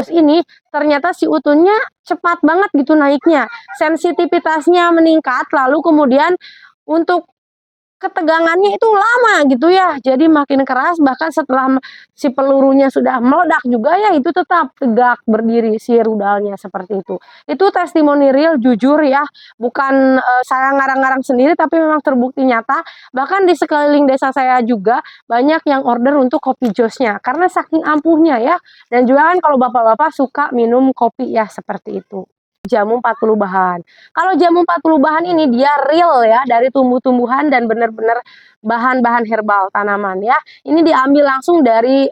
dose ini ternyata si utunnya cepat banget gitu naiknya, sensitivitasnya meningkat, lalu kemudian untuk ketegangannya itu lama gitu ya, jadi makin keras, bahkan setelah si pelurunya sudah meledak juga ya itu tetap tegak berdiri si rudalnya seperti itu. Itu testimoni real jujur ya, bukan saya ngarang-ngarang sendiri tapi memang terbukti nyata. Bahkan di sekeliling desa saya juga banyak yang order untuk kopi josnya karena saking ampuhnya ya. Dan juga kan kalau bapak-bapak suka minum kopi ya seperti itu. Jamu 40 bahan. Kalau jamu 40 bahan ini dia real ya dari tumbuh-tumbuhan dan benar-benar bahan-bahan herbal tanaman ya. Ini diambil langsung dari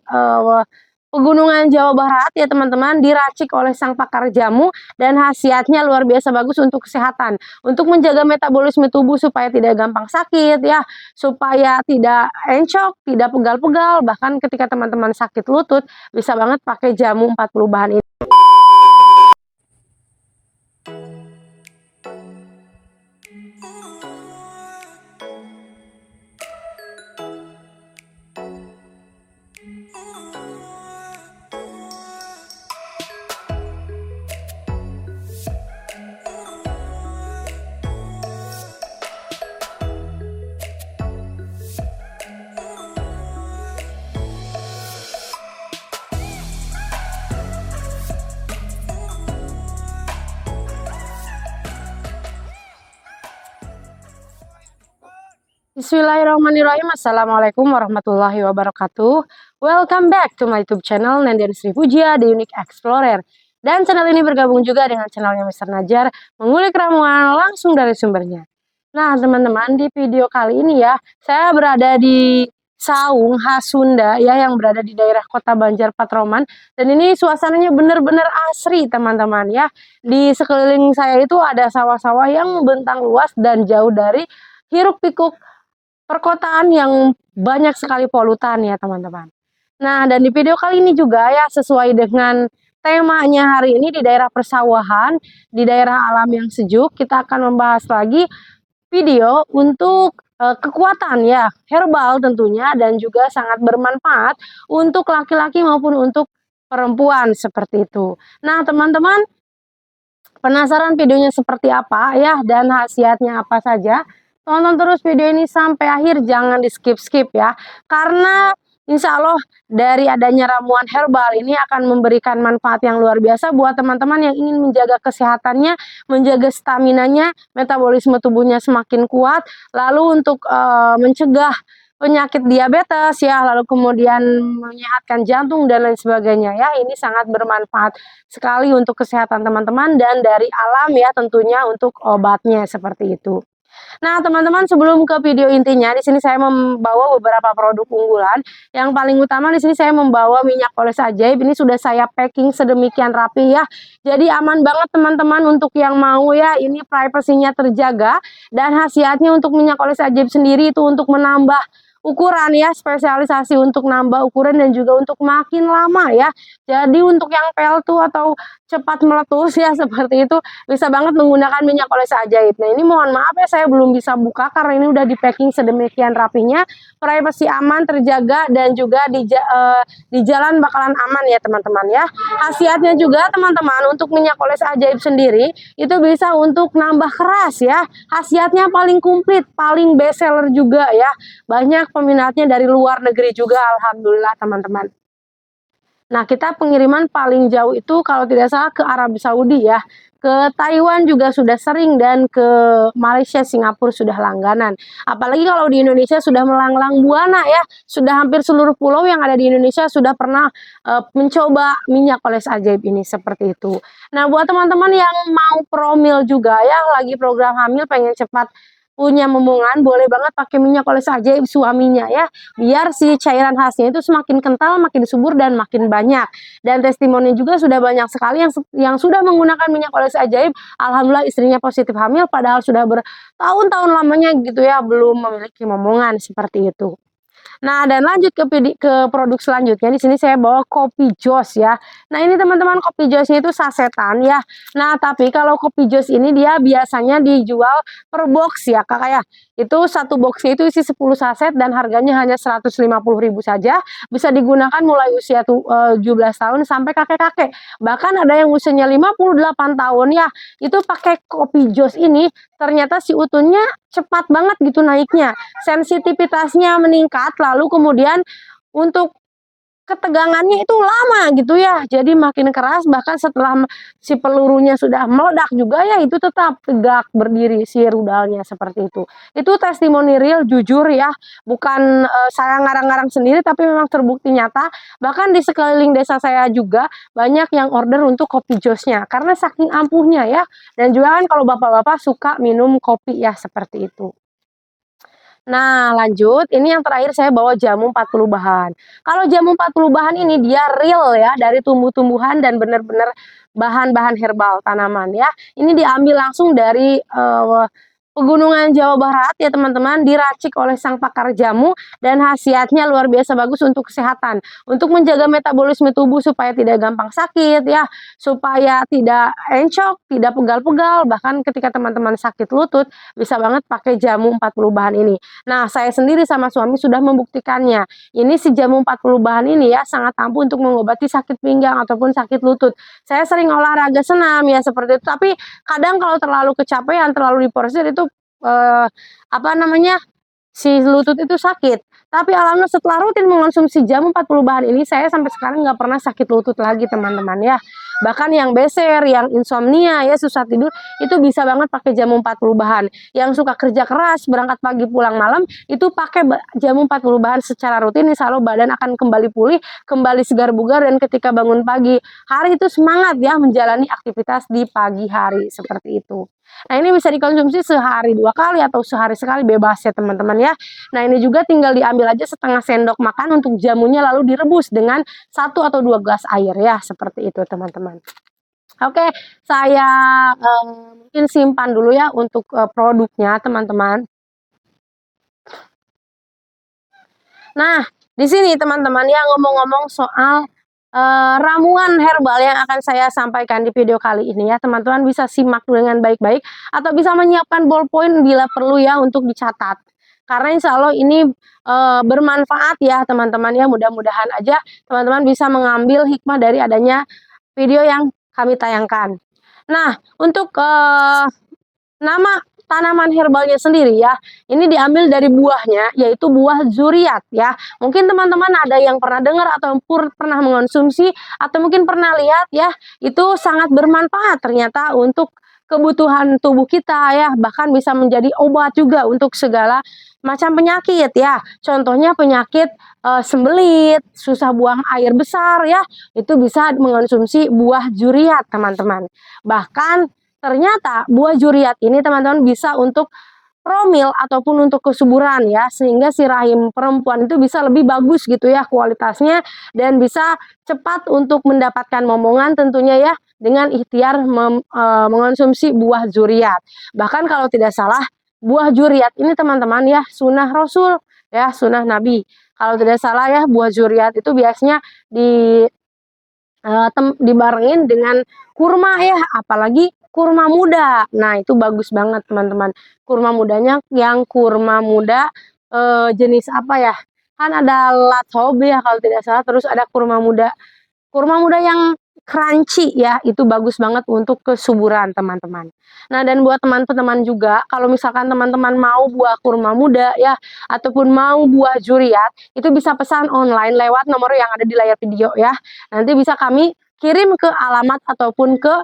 pegunungan Jawa Barat ya teman-teman, diracik oleh sang pakar jamu dan khasiatnya luar biasa bagus untuk kesehatan. Untuk menjaga metabolisme tubuh supaya tidak gampang sakit ya, supaya tidak encok, tidak pegal-pegal, bahkan ketika teman-teman sakit lutut bisa banget pakai jamu 40 bahan ini. Bismillahirrahmanirrahim. Assalamualaikum warahmatullahi wabarakatuh. Welcome back to my YouTube channel Nandian Sri Pujia, The Unique Explorer. Dan channel ini bergabung juga dengan channelnya Mr. Najar, mengulik ramuan langsung dari sumbernya. Nah teman-teman, di video kali ini ya, saya berada di Saung khas Sunda ya, yang berada di daerah Kota Banjar Patroman. Dan ini suasananya benar-benar asri teman-teman ya. Di sekeliling saya itu ada sawah-sawah yang membentang luas dan jauh dari hiruk pikuk perkotaan yang banyak sekali polutan ya teman-teman. Nah dan di video kali ini juga ya sesuai dengan temanya hari ini di daerah persawahan, di daerah alam yang sejuk, kita akan membahas lagi video untuk kekuatan ya herbal tentunya dan juga sangat bermanfaat untuk laki-laki maupun untuk perempuan seperti itu. Nah teman-teman, penasaran videonya seperti apa ya dan khasiatnya apa saja? Tonton terus video ini sampai akhir, jangan di skip-skip ya. Karena insya Allah dari adanya ramuan herbal ini akan memberikan manfaat yang luar biasa buat teman-teman yang ingin menjaga kesehatannya, menjaga staminanya, metabolisme tubuhnya semakin kuat. Lalu untuk mencegah penyakit diabetes ya, lalu kemudian menyehatkan jantung dan lain sebagainya ya. Ini sangat bermanfaat sekali untuk kesehatan teman-teman dan dari alam ya tentunya untuk obatnya seperti itu. Nah, teman-teman, sebelum ke video intinya, di sini saya membawa beberapa produk unggulan. Yang paling utama di sini saya membawa minyak poles ajaib. Ini sudah saya packing sedemikian rapi ya. Jadi aman banget teman-teman untuk yang mau ya. Ini privasinya terjaga dan khasiatnya untuk minyak poles ajaib sendiri itu untuk menambah ukuran ya, spesialisasi untuk nambah ukuran dan juga untuk makin lama ya. Jadi untuk yang peltu atau cepat meletus ya seperti itu bisa banget menggunakan minyak poles ajaib. Nah ini mohon maaf ya saya belum bisa buka karena ini udah di packing sedemikian rapinya, privasi aman terjaga dan juga di jalan bakalan aman ya teman-teman ya. Khasiatnya juga teman-teman untuk minyak poles ajaib sendiri itu bisa untuk nambah keras ya. Khasiatnya paling komplit, paling best seller juga ya. Banyak peminatnya dari luar negeri juga alhamdulillah teman-teman. Nah kita pengiriman paling jauh itu kalau tidak salah ke Arab Saudi ya, ke Taiwan juga sudah sering dan ke Malaysia, Singapura sudah langganan. Apalagi kalau di Indonesia sudah melanglang buana ya, sudah hampir seluruh pulau yang ada di Indonesia sudah pernah mencoba minyak poles ajaib ini seperti itu. Nah buat teman-teman yang mau promil juga ya, lagi program hamil pengen cepat punya momongan, boleh banget pakai minyak poles ajaib suaminya ya, biar si cairan khasnya itu semakin kental, makin subur dan makin banyak. Dan testimoni juga sudah banyak sekali yang sudah menggunakan minyak poles ajaib, alhamdulillah istrinya positif hamil padahal sudah bertahun-tahun lamanya gitu ya belum memiliki momongan seperti itu. Nah, dan lanjut ke produk selanjutnya. Di sini saya bawa kopi jos ya. Nah, ini teman-teman kopi josnya itu sasetan ya. Nah, tapi kalau kopi jos ini dia biasanya dijual per box ya, Kak ya. Itu satu boxnya itu isi 10 saset dan harganya hanya 150.000 saja. Bisa digunakan mulai usia 17 tahun sampai kakek-kakek. Bahkan ada yang usianya 58 tahun ya. Itu pakai kopi jos ini ternyata si utunnya cepat banget gitu naiknya, sensitivitasnya meningkat, lalu kemudian untuk ketegangannya itu lama gitu ya, jadi makin keras, bahkan setelah si pelurunya sudah meledak juga ya itu tetap tegak berdiri si rudalnya seperti itu. Itu testimoni real jujur ya, bukan saya ngarang-ngarang sendiri tapi memang terbukti nyata. Bahkan di sekeliling desa saya juga banyak yang order untuk kopi josnya karena saking ampuhnya ya. Dan juga kan kalau bapak-bapak suka minum kopi ya seperti itu. Nah, lanjut, ini yang terakhir saya bawa jamu 40 bahan. Kalau jamu 40 bahan ini dia real ya, dari tumbuh-tumbuhan dan benar-benar bahan-bahan herbal tanaman ya. Ini diambil langsung dari Pegunungan Jawa Barat ya teman-teman, diracik oleh sang pakar jamu dan khasiatnya luar biasa bagus untuk kesehatan. Untuk menjaga metabolisme tubuh supaya tidak gampang sakit ya, supaya tidak encok, tidak pegal-pegal, bahkan ketika teman-teman sakit lutut bisa banget pakai jamu 40 bahan ini. Nah, saya sendiri sama suami sudah membuktikannya. Ini si jamu 40 bahan ini ya sangat ampuh untuk mengobati sakit pinggang ataupun sakit lutut. Saya sering olahraga senam ya seperti itu, tapi kadang kalau terlalu kecapean, terlalu diporsir itu apa namanya, si lutut itu sakit. Tapi alhamdulillah setelah rutin mengonsumsi jamu 40 bahan ini, saya sampai sekarang nggak pernah sakit lutut lagi teman-teman ya. Bahkan yang beser, yang insomnia ya, susah tidur, itu bisa banget pakai jamu 40 bahan. Yang suka kerja keras, berangkat pagi pulang malam, itu pakai jamu 40 bahan secara rutin, insya Allah badan akan kembali pulih, kembali segar bugar, dan ketika bangun pagi hari itu semangat ya menjalani aktivitas di pagi hari, seperti itu. Nah, ini bisa dikonsumsi sehari 2 kali atau sehari sekali, bebas ya teman-teman ya. Nah, ini juga tinggal diambil aja setengah sendok makan untuk jamunya lalu direbus dengan 1 atau 2 gelas air ya, seperti itu teman-teman. Oke, saya mungkin simpan dulu ya untuk produknya teman-teman. Nah, di sini teman-teman ya, ngomong-ngomong soal ramuan herbal yang akan saya sampaikan di video kali ini ya, teman-teman bisa simak dengan baik-baik atau bisa menyiapkan ballpoint bila perlu ya untuk dicatat. Karena insya Allah ini bermanfaat ya teman-teman ya, mudah-mudahan aja teman-teman bisa mengambil hikmah dari adanya video yang kami tayangkan. Nah, untuk nama tanaman herbalnya sendiri ya, ini diambil dari buahnya, yaitu buah zuriat ya. Mungkin teman-teman ada yang pernah dengar atau pernah mengonsumsi atau mungkin pernah lihat ya, itu sangat bermanfaat ternyata untuk kebutuhan tubuh kita ya, bahkan bisa menjadi obat juga untuk segala macam penyakit ya. Contohnya penyakit sembelit, susah buang air besar ya, itu bisa mengonsumsi buah zuriat teman-teman. Bahkan ternyata buah zuriat ini teman-teman bisa untuk promil ataupun untuk kesuburan ya, sehingga si rahim perempuan itu bisa lebih bagus gitu ya kualitasnya, dan bisa cepat untuk mendapatkan momongan tentunya ya, dengan ikhtiar mengonsumsi buah zuriat. Bahkan kalau tidak salah buah zuriat ini teman-teman ya sunnah Rasul ya, sunnah Nabi. Kalau tidak salah ya, buah zuriat itu biasanya dibarengin dengan kurma ya, apalagi kurma muda. Nah, itu bagus banget teman-teman. Kurma mudanya yang kurma muda jenis apa ya? Kan ada lathob ya kalau tidak salah, terus ada kurma muda. Kurma muda yang crunchy ya, itu bagus banget untuk kesuburan teman-teman. Nah, dan buat teman-teman juga, kalau misalkan teman-teman mau buah kurma muda ya, ataupun mau buah zuriat, itu bisa pesan online lewat nomor yang ada di layar video ya. Nanti bisa kami kirim ke alamat ataupun ke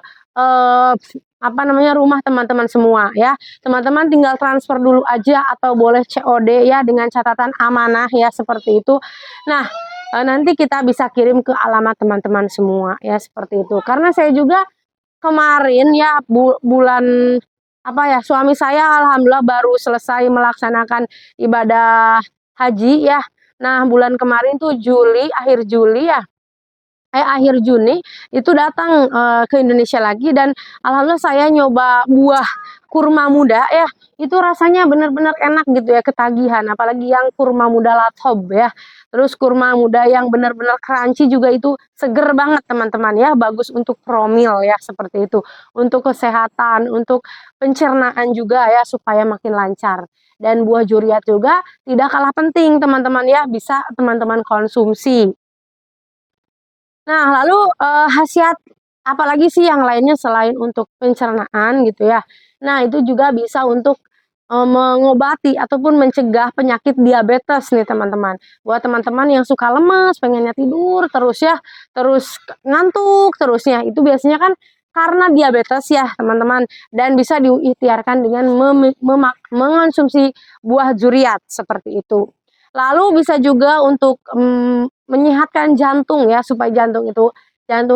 apa namanya, rumah teman-teman semua ya. Teman-teman tinggal transfer dulu aja atau boleh COD ya, dengan catatan amanah ya, seperti itu. Nah, nanti kita bisa kirim ke alamat teman-teman semua ya, seperti itu. Karena saya juga kemarin ya bulan apa ya, suami saya alhamdulillah baru selesai melaksanakan ibadah haji ya. Nah, bulan kemarin tuh Juli, akhir Juli ya, akhir Juni itu datang ke Indonesia lagi, dan alhamdulillah saya nyoba buah kurma muda ya, itu rasanya benar-benar enak gitu ya, ketagihan, apalagi yang kurma muda Lathob ya. Terus kurma muda yang benar-benar crunchy juga itu seger banget teman-teman ya, bagus untuk promil ya, seperti itu. Untuk kesehatan, untuk pencernaan juga ya, supaya makin lancar. Dan buah juriat juga tidak kalah penting teman-teman ya, bisa teman-teman konsumsi. Nah, lalu, khasiat apalagi sih yang lainnya selain untuk pencernaan gitu ya. Nah, itu juga bisa untuk, mengobati ataupun mencegah penyakit diabetes nih teman-teman. Buat teman-teman yang suka lemes, pengennya tidur terus ya, terus ngantuk terusnya, itu biasanya kan karena diabetes ya teman-teman, dan bisa diikhtiarkan dengan mengonsumsi buah juriat, seperti itu. Lalu bisa juga untuk, menyehatkan jantung ya, supaya jantung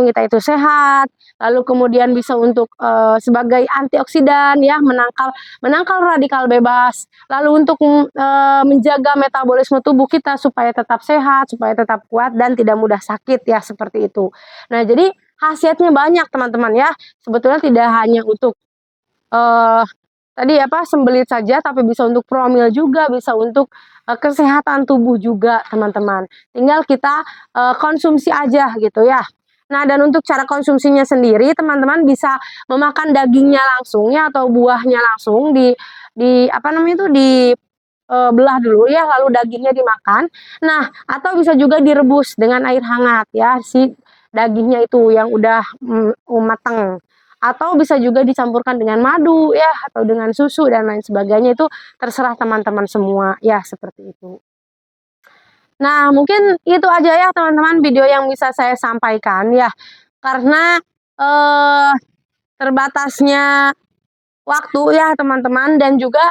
kita itu sehat, lalu kemudian bisa untuk, sebagai antioksidan ya, menangkal radikal bebas, lalu untuk, menjaga metabolisme tubuh kita supaya tetap sehat, supaya tetap kuat dan tidak mudah sakit ya, seperti itu. Nah, jadi khasiatnya banyak teman-teman ya, sebetulnya tidak hanya untuk, eee tadi apa, sembelit saja, tapi bisa untuk promil juga, bisa untuk, kesehatan tubuh juga teman-teman. Tinggal kita, konsumsi aja gitu ya. Nah, dan untuk cara konsumsinya sendiri teman-teman bisa memakan dagingnya langsung ya, atau buahnya langsung di apa namanya itu, belah dulu ya, lalu dagingnya dimakan. Nah, atau bisa juga direbus dengan air hangat ya, si dagingnya itu yang udah, mateng. Atau bisa juga dicampurkan dengan madu ya, atau dengan susu dan lain sebagainya, itu terserah teman-teman semua ya, seperti itu. Nah, mungkin itu aja ya teman-teman video yang bisa saya sampaikan ya, karena, eee, terbatasnya waktu ya teman-teman, dan juga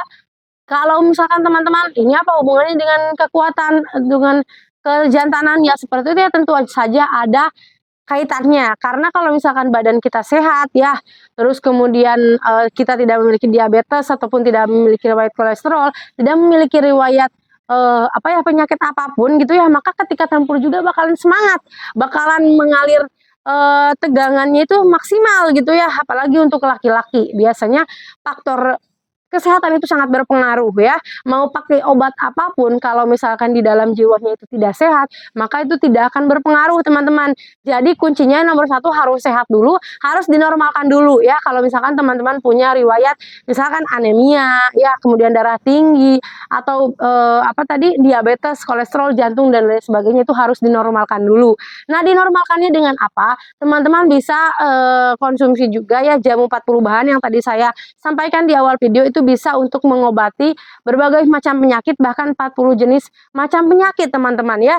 kalau misalkan teman-teman, ini apa hubungannya dengan kekuatan, dengan kejantanan ya, seperti itu ya, tentu saja ada kaitannya, karena kalau misalkan badan kita sehat ya, terus kemudian, kita tidak memiliki diabetes ataupun tidak memiliki riwayat kolesterol, tidak memiliki riwayat, apa ya, penyakit apapun gitu ya, maka ketika tempur juga bakalan semangat, bakalan mengalir, tegangannya itu maksimal gitu ya, apalagi untuk laki-laki. Biasanya faktor kesehatan itu sangat berpengaruh ya, mau pakai obat apapun kalau misalkan di dalam jiwanya itu tidak sehat, maka itu tidak akan berpengaruh teman-teman. Jadi kuncinya nomor satu harus sehat dulu, harus dinormalkan dulu ya, kalau misalkan teman-teman punya riwayat misalkan anemia ya, kemudian darah tinggi, atau, apa tadi, diabetes, kolesterol, jantung, dan lain sebagainya, itu harus dinormalkan dulu. Nah, dinormalkannya dengan apa? Teman-teman bisa, konsumsi juga ya jamu 4 perubahan yang tadi saya sampaikan di awal video, itu bisa untuk mengobati berbagai macam penyakit, bahkan 40 jenis macam penyakit teman-teman ya.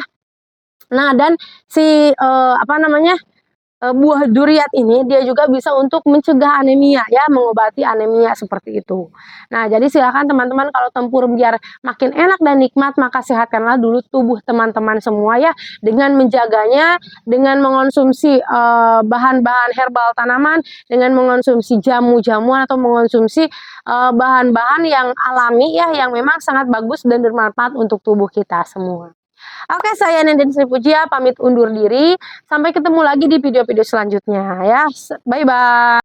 Nah, dan si, apa namanya, buah duriat ini dia juga bisa untuk mencegah anemia ya, mengobati anemia, seperti itu. Nah, jadi silakan teman-teman kalau tempur biar makin enak dan nikmat, maka sehatkanlah dulu tubuh teman-teman semua ya, dengan menjaganya, dengan mengonsumsi, bahan-bahan herbal tanaman, dengan mengonsumsi jamu-jamuan, atau mengonsumsi, bahan-bahan yang alami ya, yang memang sangat bagus dan bermanfaat untuk tubuh kita semua. Oke, saya Nenden Sri Pujia pamit undur diri. Sampai ketemu lagi di video-video selanjutnya ya. Bye bye.